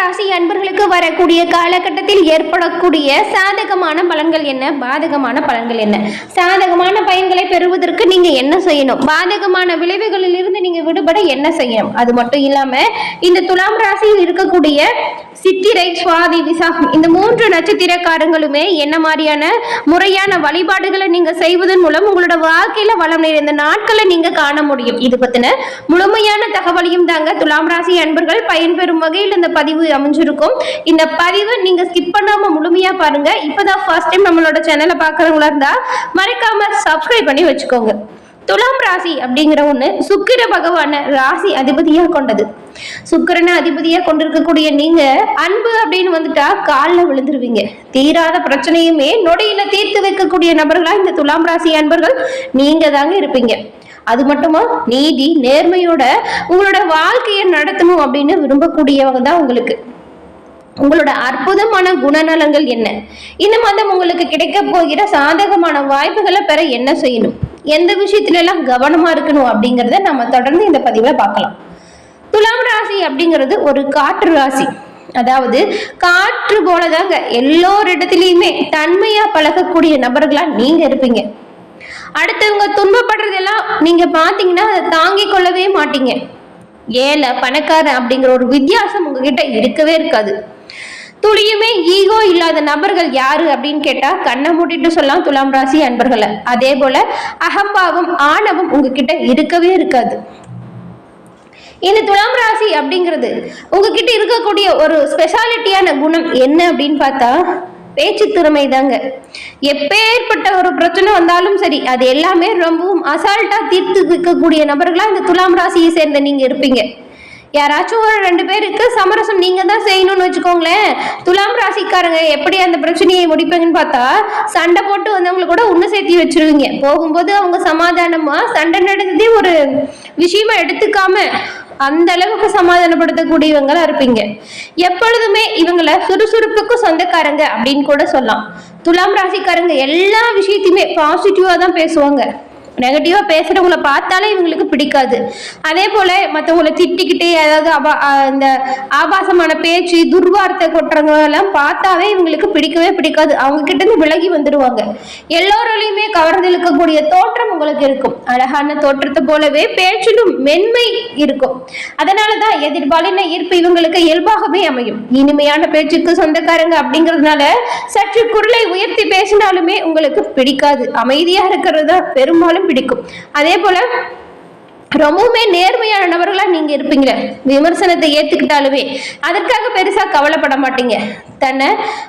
ராசி அன்பர்களுக்கு வரக்கூடிய காலகட்டத்தில் ஏற்படக்கூடிய சாதகமான பலன்கள் என்ன, பாதகமான பலன்கள் என்ன? சாதகமான பயன்களை பெறுவதற்கு நீங்க என்ன செய்யணும், பாதகமான விளைவுகளில் இருந்து நீங்க விடுபட என்ன செய்யணும்? அது மட்டும் இல்லாம இந்த துலாம் ராசியில் இருக்கக்கூடிய சித்திரை, சுவாதி, விசாகம் இந்த 3 நட்சத்திரக்காரங்களுமே என்ன மாதிரியான முறையான வழிபாடுகளை நீங்க செய்வதன் மூலம் உங்களோட வாழ்க்கையில வளம் நிறைந்த நாட்களை நீங்க காண முடியும். இது பத்தின முழுமையான தகவலையும் தாங்க துலாம் ராசி அன்பர்கள் பயன்பெறும் வகையில் இந்த பதிவு அமைஞ்சிருக்கும். இந்த பதிவை நீங்க ஸ்கிப் பண்ணாம முழுமையா பாருங்க. இப்பதான் ஃபர்ஸ்ட் டைம் நம்மளோட சேனலை பாக்குறவங்களா இருந்தா மறக்காம சப்ஸ்கிரைப் பண்ணி வச்சுக்கோங்க. துலாம் ராசி அப்படிங்கிற ஒண்ணு சுக்கிர பகவான ராசி அதிபதியா கொண்டது. சுக்கிரனை அதிபதியா கொண்டிருக்கக்கூடிய நீங்க அன்பு அப்படின்னு வந்துட்டா காலில் விழுந்துருவீங்க. தீராத பிரச்சனையுமே நொடியில தீர்த்து வைக்கக்கூடிய நபர்களா இந்த துலாம் ராசி அன்பர்கள் நீங்க தாங்க இருப்பீங்க. அது மட்டுமா நீதி நேர்மையோட உங்களோட வாழ்க்கையை நடத்தணும் அப்படின்னு விரும்பக்கூடியவங்க தான் உங்களுக்கு. உங்களோட அற்புதமான குணநலங்கள் என்ன, இந்த மாதம் உங்களுக்கு கிடைக்க போகிற சாதகமான வாய்ப்புகளை பெற என்ன செய்யணும், எந்த விஷயத்துல எல்லாம் கவனமா இருக்கணும் அப்படிங்கறத நம்ம தொடர்ந்து இந்த பதிவுல பார்க்கலாம். துலாம் ராசி அப்படிங்கிறது ஒரு காற்று ராசி. அதாவது காற்று போலதாங்க எல்லோரிடத்திலயுமே தன்மையா பழகக்கூடிய நபர்களா நீங்க இருப்பீங்க. அடுத்தவங்க துன்பப்படுறதெல்லாம் நீங்க பாத்தீங்கன்னா அதை தாங்கிக் கொள்ளவே மாட்டீங்க. ஏழை பணக்காரன் அப்படிங்கிற ஒரு வித்தியாசம் உங்ககிட்ட இருக்கவே இருக்காது. துளியுமே ஈகோ இல்லாத நபர்கள் யாரு அப்படின்னு கேட்டா கண்ணை மூடிட்டு சொல்லலாம் துலாம் ராசி அன்பர்களை. அதே போல அகம்பாவம் ஆணவம் உங்ககிட்ட இருக்கவே இருக்காது. இந்த துலாம் ராசி அப்படிங்கிறது உங்ககிட்ட இருக்கக்கூடிய ஒரு ஸ்பெஷாலிட்டியான குணம் என்ன அப்படின்னு பார்த்தா பேச்சு திறமை தாங்க. எப்பேற்பட்ட ஒரு பிரச்சனை வந்தாலும் சரி அது எல்லாமே ரொம்பவும் அசால்ட்டா தீர்த்து வைக்கக்கூடிய நபர்களா இந்த துலாம் ராசியை சேர்ந்த நீங்க இருப்பீங்க. யாராச்சும் ஒரு 2 பேருக்கு சமரசம் நீங்க தான் செய்யணும்னு வச்சுக்கோங்களேன். துலாம் ராசிக்காரங்க எப்படி அந்த பிரச்சனையை முடிப்பீங்கன்னு பார்த்தா சண்டை போட்டு வந்தவங்களை கூட ஒண்ணு சேர்த்தி வச்சிருவீங்க. போகும்போது அவங்க சமாதானமா சண்டை நடந்ததே ஒரு விஷயமா எடுத்துக்காம அந்த அளவுக்கு சமாதானப்படுத்தக்கூடியவங்களா இருப்பீங்க. எப்பொழுதுமே இவங்களை சுறுசுறுப்புக்கும் சொந்தக்காரங்க அப்படின்னு கூட சொல்லலாம். துலாம் ராசிக்காரங்க எல்லா விஷயத்தையுமே பாசிட்டிவா தான் பேசுவாங்க. நெகட்டிவா பேசுறவங்களை பார்த்தாலே இவங்களுக்கு பிடிக்காது. அதே போல மற்றவங்களை திட்டிக்கிட்டே அதாவது இந்த ஆபாசமான பேச்சு துர்வார்த்தை கொட்டுறவங்க எல்லாம் பார்த்தாவே இவங்களுக்கு பிடிக்கவே பிடிக்காது. அவங்க கிட்ட இருந்து விலகி வந்துடுவாங்க. எல்லோராலையுமே கவர்ந்து இழுக்கக்கூடிய தோற்றம் உங்களுக்கு இருக்கும். அழகான தோற்றத்தை போலவே பேச்சிலும் மென்மை இருக்கும். அதனாலதான் எதிர்பாலின ஈர்ப்பு இவங்களுக்கு இயல்பாகவே அமையும். இனிமையான பேச்சுக்கு சொந்தக்காரங்க அப்படிங்கிறதுனால சற்று குரலை உயர்த்தி பேசினாலுமே உங்களுக்கு பிடிக்காது. அமைதியா இருக்கிறது தான் பெரும்பாலும் பிடிக்கும். அதே போல ரொம்பவுமே நேர்மையான நபர்களா நீங்க இருப்பீங்க. விமர்சனத்தை ஏத்துக்கிட்டாலுமே அதற்காக பெருசா கவலைப்பட மாட்டீங்க. தன்னை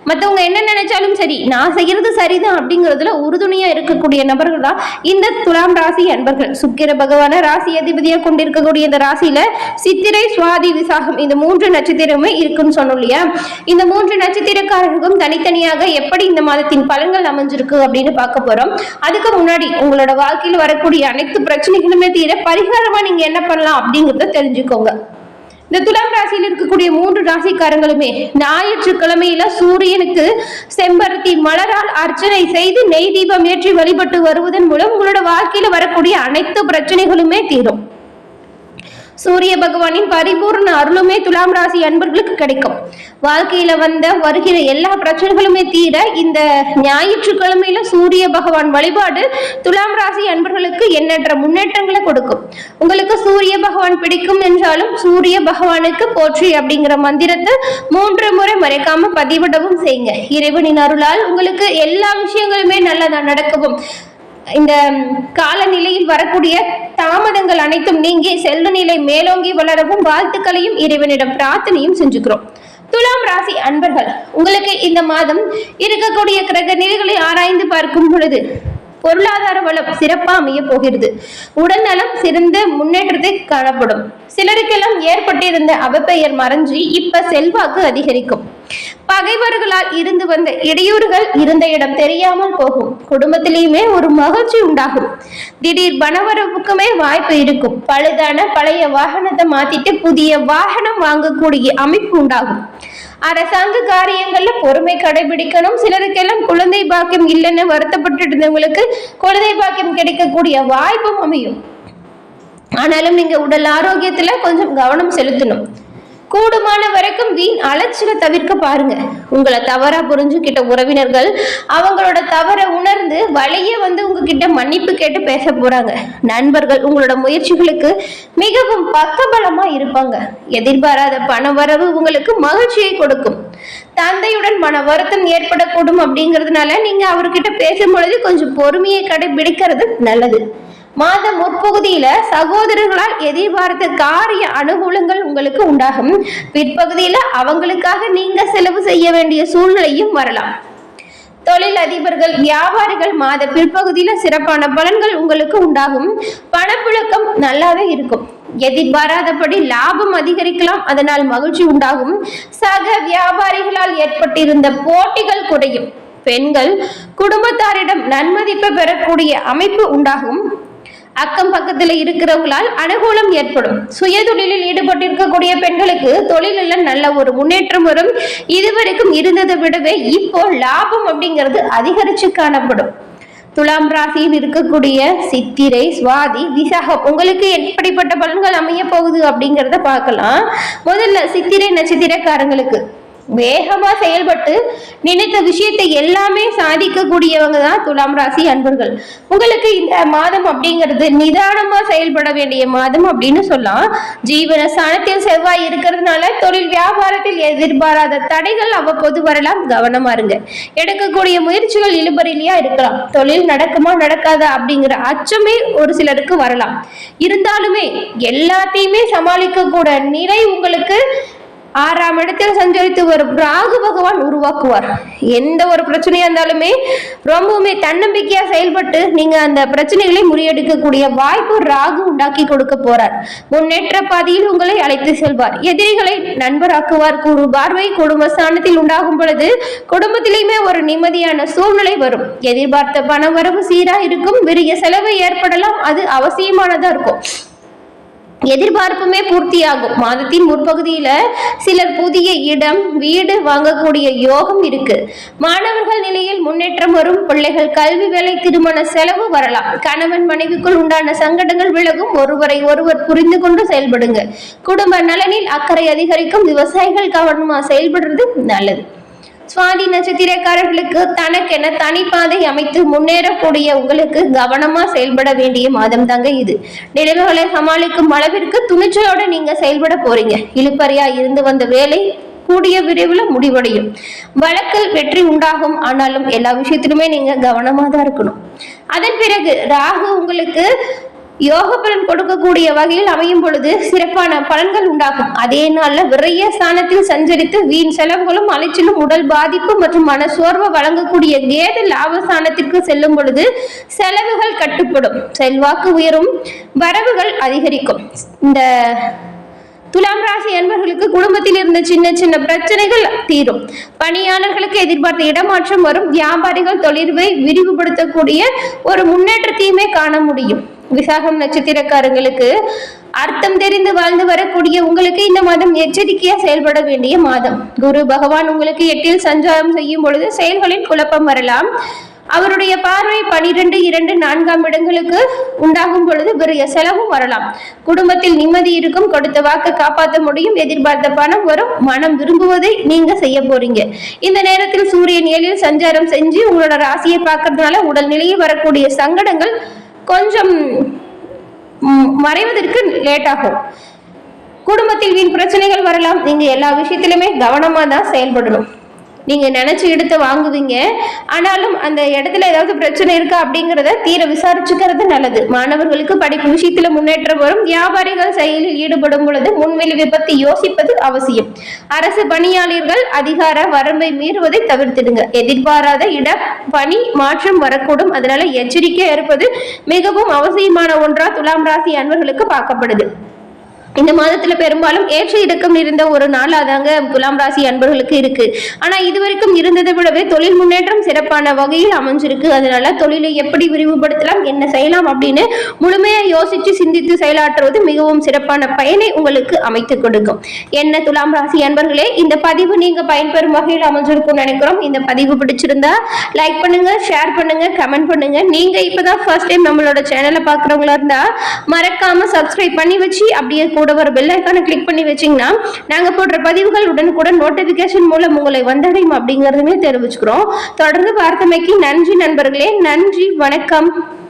மற்றவங்க என்ன நினைச்சாலும் சரி நான் செய்யறது சரிதான் அப்படிங்கிறதுல உறுதுணையா இருக்கக்கூடிய நபர்கள் தான் இந்த துலாம் ராசி அன்பர்கள். சுக்கிர பகவான ராசி அதிபதியா கொண்டிருக்கக்கூடிய இந்த ராசியில சித்திரை, சுவாதி, விசாகம் இந்த 3 நட்சத்திரமே இருக்குன்னு சொன்னோம் இல்லையா? இந்த 3 நட்சத்திரக்காரர்களுக்கும் தனித்தனியாக எப்படி இந்த மாதத்தின் பலன்கள் அமைஞ்சிருக்கு அப்படின்னு பார்க்க போறோம். அதுக்கு முன்னாடி உங்களோட வாழ்க்கையில் வரக்கூடிய அனைத்து பிரச்சனைகளுமே தீர பரிகாரமா நீங்க என்ன பண்ணலாம் அப்படிங்கறத தெரிஞ்சுக்கோங்க. இந்த துலாம் ராசியில் இருக்கக்கூடிய 3 ராசிக்காரங்களுமே ஞாயிற்றுக்கிழமையில சூரியனுக்கு செம்பருத்தி மலரால் அர்ச்சனை செய்து நெய் தீபம் ஏற்றி வழிபட்டு வருவதன் மூலம் உங்களோட வாழ்க்கையில வரக்கூடிய அனைத்து பிரச்சனைகளுமே தீரும். சூரிய பகவானின் பரிபூர்ண அருளுமே துலாம் ராசி அன்பர்களுக்கு கிடைக்கும். வாழ்க்கையில வருகிற எல்லா பிரச்சனைகளுமே தீர இந்த ஞாயிற்றுக்கிழமையில சூரிய பகவான் வழிபாடு துலாம் ராசி அன்பர்களுக்கு எண்ணற்ற முன்னேற்றங்களை கொடுக்கும். உங்களுக்கு சூரிய பகவான் பிடிக்கும் என்றாலும் சூரிய பகவானுக்கு போற்றி அப்படிங்கிற மந்திரத்தை 3 முறை மறைக்காம பதிவிடவும் செய்யுங்க. இறைவனின் அருளால் உங்களுக்கு எல்லா விஷயங்களுமே நல்லதா நடக்கவும் இந்த காலநிலையில் வரக்கூடிய தாமதங்கள் அனைத்தும் நீங்கி செல்வ நிலை மேலோங்கி வளரவும் வாழ்த்துக்களையும் இறைவனிடம் பிரார்த்தனையும் செஞ்சுக்கிறோம். துலாம் ராசி அன்பர்கள் உங்களுக்கு இந்த மாதம் இருக்கக்கூடிய கிரக நிலைகளை ஆராய்ந்து பார்க்கும் பொழுது பொருளாதார வளம் சிறப்பா அமைய போகிறது. உடல் நலம் சிறந்த முன்னேற்றத்தை காணப்படும். சிலருக்கெல்லாம் ஏற்பட்டிருந்த அவப்பெயர் மறைஞ்சி இப்ப செல்வாக்கு அதிகரிக்கும். பகைவர்களால் இருந்து வந்த இடையூறுகள் இருந்த இடம் தெரியாமல் போகும். குடும்பத்திலேயுமே ஒரு மகிழ்ச்சி உண்டாகும். திடீர் பணவரவுக்குமே வாய்ப்பு இருக்கும். பழுதான பழைய வாகனத்தை மாத்திட்டு புதிய வாகனம் வாங்கக்கூடிய அமைப்பு உண்டாகும். அரசாங்க காரியங்கள்ல பொறுமை கடைபிடிக்கணும். சிலருக்கெல்லாம் குழந்தை பாக்கியம் இல்லைன்னு வருத்தப்பட்டு இருந்தவங்களுக்கு குழந்தை பாக்கியம் கிடைக்கக்கூடிய வாய்ப்பும் அமையும். ஆனாலும் நீங்க உடல் ஆரோக்கியத்துல கொஞ்சம் கவனம் செலுத்தணும். கூடுமான வரைக்கும் வரைக்கும் வீண் அலைச்சலை தவிர்க்க பாருங்க. உங்களை தவறா புரிஞ்சுக்கிட்ட உறவினர்கள் அவங்களோட தவறை உணர்ந்து வழியே வந்து உங்ககிட்ட மன்னிப்பு கேட்டு பேச போறாங்க. நண்பர்கள் உங்களோட முயற்சிகளுக்கு மிகவும் பக்கபலமா இருப்பாங்க. எதிர்பாராத பண வரவு உங்களுக்கு மகிழ்ச்சியை கொடுக்கும். தந்தையுடன் மன வருத்தம் ஏற்படக்கூடும் அப்படிங்கிறதுனால நீங்க அவர்கிட்ட பேசும் பொழுது கொஞ்சம் பொறுமையை கடைபிடிக்கிறது நல்லது. மாத முற்பகுதியில சகோதரர்களால் எதிர்பார்த்த காரிய அனுகூலங்கள் உங்களுக்கு உண்டாகும். பிற்பகுதியில அவங்களுக்காக நீங்க செலவு செய்ய வேண்டிய சூழ்நிலையும் வரலாம். தொழில் அதிபர்கள் வியாபாரிகள் மாத பிற்பகுதியில சிறப்பான பலன்கள் உங்களுக்கு உண்டாகும். பணப்புழக்கம் நல்லாவே இருக்கும். எதிர்பாராதபடி லாபம் அதிகரிக்கலாம், அதனால் மகிழ்ச்சி உண்டாகும். சக வியாபாரிகளால் ஏற்பட்டிருந்த போட்டிகள் குறையும். பெண்கள் குடும்பத்தாரிடம் நன்மதிப்பு பெறக்கூடிய அமைப்பு உண்டாகும். அக்கம் பக்கத்துல இருக்கிறவங்களால் அனுகூலம் ஏற்படும். சுய தொழிலில் ஈடுபட்டிருக்கக்கூடிய பெண்களுக்கு தொழிலில் நல்ல ஒரு முன்னேற்றம் வரும். இதுவரைக்கும் இருந்ததை விடவே இப்போ லாபம் அப்படிங்கிறது அதிகரிச்சு காணப்படும். துலாம் ராசியில் இருக்கக்கூடிய சித்திரை, சுவாதி, விசாகம் உங்களுக்கு எப்படிப்பட்ட பலன்கள் அமைய போகுது அப்படிங்கிறத பார்க்கலாம். முதல்ல சித்திரை நட்சத்திரக்காரங்களுக்கு வேகமா செயல்பட்டு நினைத்த விஷயத்தை எல்லாமே சாதிக்கக்கூடியவங்க தான் துலாம் ராசி அன்பர்கள். உங்களுக்கு இந்த மாதம் அப்படிங்கிறது நிதானமா செயல்பட வேண்டிய மாதம் அப்படின்னு சொல்லலாம். ஜீவன ஸ்தானத்தில் செவ்வாய் இருக்கிறதுனால தொழில் வியாபாரத்தில் எதிர்பாராத தடைகள் அவ்வப்போது வரலாம், கவனமா இருங்க. எடுக்கக்கூடிய முயற்சிகள் இழுபறிலையா இருக்கலாம். தொழில் நடக்குமா நடக்காதா அப்படிங்கிற அச்சமே ஒரு சிலருக்கு வரலாம். இருந்தாலுமே எல்லாத்தையுமே சமாளிக்க கூட நிலை உங்களுக்கு 6ஆம் இடத்தில் சஞ்சரித்து வரும் ராகு பகவான் உருவாக்குவார். எந்த ஒரு பிரச்சனையா இருந்தாலுமே ரொம்பவுமே தன்னம்பிக்கையா செயல்பட்டு நீங்க அந்த பிரச்சனைகளை முறியடிக்கக்கூடிய வாய்ப்பு ராகு உண்டாக்கி கொடுக்க போறார். முன்னேற்ற பாதையில் உங்களை அழைத்து செல்வார். எதிரிகளை நண்பராக்குவார். குரு பார்வை குடும்ப ஸ்தானத்தில் உண்டாகும் பொழுது குடும்பத்திலேயுமே ஒரு நிம்மதியான சூழ்நிலை வரும். எதிர்பார்த்த பண வரவு சீரா இருக்கும். விரிய செலவு ஏற்படலாம், அது அவசியமானதா இருக்கும். எதிர்பார்ப்புமே பூர்த்தியாகும். மாதத்தின் முற்பகுதியில சிலர் புதிய இடம் வீடு வாங்கக்கூடிய யோகம் இருக்கு. மாணவர்கள் நிலையில் முன்னேற்றம் வரும். பிள்ளைகள் கல்வி வேலை திருமண செலவு வரலாம். கணவன் மனைவிக்குள் உண்டான சங்கடங்கள் விலகும். ஒருவரை ஒருவர் புரிந்து கொண்டு செயல்படுங்க. குடும்ப நலனில் அக்கறை அதிகரிக்கும். விவசாயிகள் கவனமா செயல்படுறது நல்லது. சுவாதி நட்சத்திரக்காரர்களுக்கு தனக்கென தனிப்பாதை அமைத்து முன்னேறக்கூடிய உங்களுக்கு கவனமா செயல்பட வேண்டிய மாதம் தாங்க இது. நிலைமைகளை சமாளிக்கும் அளவிற்கு துணிச்சலோட நீங்க செயல்பட போறீங்க. இழுப்பறையா இருந்து வந்த வேலை கூடிய விரைவில் முடிவடையும். வழக்கில் வெற்றி உண்டாகும். ஆனாலும் எல்லா விஷயத்திலுமே நீங்க கவனமா தான் இருக்கணும். அதன் பிறகு ராகு உங்களுக்கு யோக பலன் கொடுக்கக்கூடிய வகையில் அமையும் பொழுது சிறப்பான பலன்கள் உண்டாகும். அதே நாள்ல விரைய ஸ்தானத்தில் சஞ்சரித்து வீண் செலவுகளும் அலைச்சலும் உடல் பாதிப்பு மற்றும் மன சோர்வை வழங்கக்கூடிய கேது லாபஸ்தானத்திற்கு செல்லும் பொழுது செலவுகள் கட்டுப்படும். செல்வாக்கு உயரும். வரவுகள் அதிகரிக்கும். இந்த துலாம் ராசி அன்பர்களுக்கு குடும்பத்தில் இருந்த சின்ன சின்ன பிரச்சனைகள் தீரும். பணியாளர்களுக்கு எதிர்பார்த்த இடமாற்றம் வரும். வியாபாரிகள் தொழிலை விரிவுபடுத்தக்கூடிய ஒரு முன்னேற்றத்தையுமே காண முடியும். விசாகம் நட்சத்திரக்காரங்களுக்கு அர்த்தம் தெரிந்து வாழ்ந்து வரக்கூடிய உங்களுக்கு இந்த மாதம் எச்சரிக்கையா செயல்பட வேண்டிய மாதம். குரு பகவான் உங்களுக்கு 8இல் சஞ்சாரம் செய்யும் பொழுது செயல்களில் குழப்பம் வரலாம். அவருடைய பார்வை 12, 2, 4ஆம் இடங்களுக்கு உண்டாகும் பொழுது விரைய செலவும் வரலாம். குடும்பத்தில் நிம்மதி இருக்கும். கொடுத்த வாக்கு காப்பாற்ற முடியும். எதிர்பார்த்த பணம் வரும். மனம் விரும்புவதை நீங்க செய்ய போறீங்க. இந்த நேரத்தில் சூரியன் 7இல் சஞ்சாரம் செஞ்சு உங்களோட ராசியை பார்க்கறதுனால உடல்நிலையை வரக்கூடிய சங்கடங்கள் கொஞ்சம் மறைவதற்கு லேட் ஆகும். குடும்பத்தில் வீண் பிரச்சனைகள் வரலாம். நீங்க எல்லா விஷயத்திலுமே கவனமா தான் செயல்படணும். நீங்க நினைச்சு எடுத்து வாங்குவீங்க. ஆனாலும் அந்த இடத்துல ஏதாவது பிரச்சனை இருக்கா அப்படிங்கிறத தீர விசாரிச்சுக்கிறது நல்லது. மாணவர்களுக்கு படிப்பு விஷயத்துல முன்னேற்றம் வரும். வியாபாரிகள் செயலில் ஈடுபடும் பொழுது முன்விளைவை பத்தி யோசிப்பது அவசியம். அரசு பணியாளர்கள் அதிகார வரம்பை மீறுவதை தவிர்த்திடுங்க. எதிர்பாராத இட பணி மாற்றம் வரக்கூடும். அதனால எச்சரிக்கையா இருப்பது மிகவும் அவசியமான ஒன்றா துலாம் ராசி அன்பர்களுக்கு பார்க்கப்படுது. இந்த மாதத்துல பெரும்பாலும் ஏற்ற இறக்கம் நிறைந்த ஒரு நாளாதாங்க துலாம் ராசி அன்பர்களுக்கு இருக்கு. ஆனா இதுவரைக்கும் இருந்ததை விடவே தொழில் முன்னேற்றம் சிறப்பான வகையில் அமைஞ்சிருக்கு. அதனால தொழிலை எப்படி விரிவுபடுத்தலாம், என்ன செய்யலாம் அப்படின்னு முழுமையா யோசிச்சு சிந்தித்து செயலாற்றுவது மிகவும் சிறப்பான பயனை உங்களுக்கு அமைத்து கொடுக்கும். என்ன துலாம் ராசி அன்பர்களே, இந்த பதிவு நீங்க பயன்பெறும் வகையில் அமைஞ்சிருக்கும் நினைக்கிறோம். இந்த பதிவு பிடிச்சிருந்தா லைக் பண்ணுங்க, ஷேர் பண்ணுங்க, கமெண்ட் பண்ணுங்க. நீங்க இப்பதான் ஃபர்ஸ்ட் டைம் நம்மளோட சேனலை பாக்குறவங்களா இருந்தா மறக்காம சப்ஸ்கிரைப் பண்ணி வச்சு அப்படியே கூட வர பெல் ஐகானை கிளிக் பண்ணி வச்சீங்கன்னா நாங்க போடுற பதிவுகள் உடனுக்குடன் நோட்டிபிகேஷன் மூலம் உங்களை வந்தடையும் அப்படிங்கறதுமே தெரிவிச்சுக்கிறோம். தொடர்ந்து பார்த்தமைக்கு நன்றி நண்பர்களே. நன்றி, வணக்கம்.